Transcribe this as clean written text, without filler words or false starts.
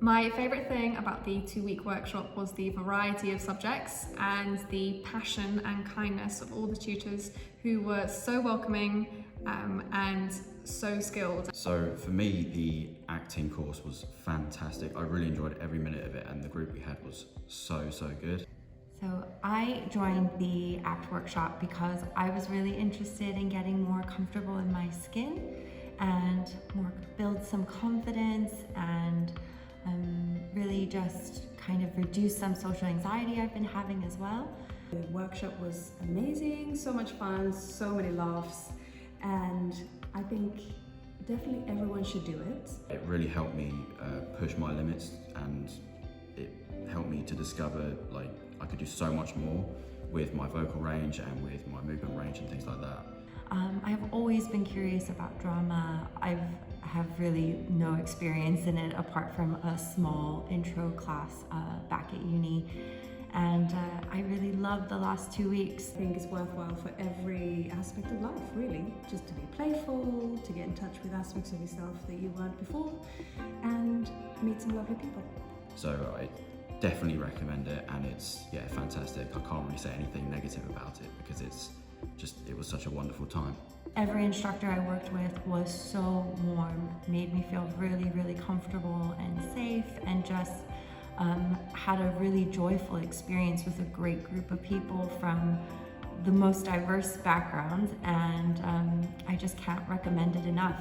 My favourite thing about the 2-week workshop was the variety of subjects and the passion and kindness of all the tutors who were so welcoming and so skilled. So for me, the acting course was fantastic. I really enjoyed every minute of it, and the group we had was so good. So I joined the ACT workshop because I was really interested in getting more comfortable in my skin and build some confidence and really just kind of reduce some social anxiety I've been having as well. The workshop was amazing, so much fun, so many laughs, and I think definitely everyone should do it. It really helped me push my limits, and it helped me to discover like I could do so much more with my vocal range and with my movement range and things like that. I've always been curious about drama. I have really no experience in it apart from a small intro class back at uni. And I really loved the last 2 weeks. I think it's worthwhile for every aspect of life, really. Just to be playful, to get in touch with aspects of yourself that you weren't before, and meet some lovely people. So I definitely recommend it, and it's fantastic. I can't really say anything negative about it because it was such a wonderful time. Every instructor I worked with was so warm, made me feel really comfortable and safe, and just had a really joyful experience with a great group of people from the most diverse backgrounds, and I just can't recommend it enough.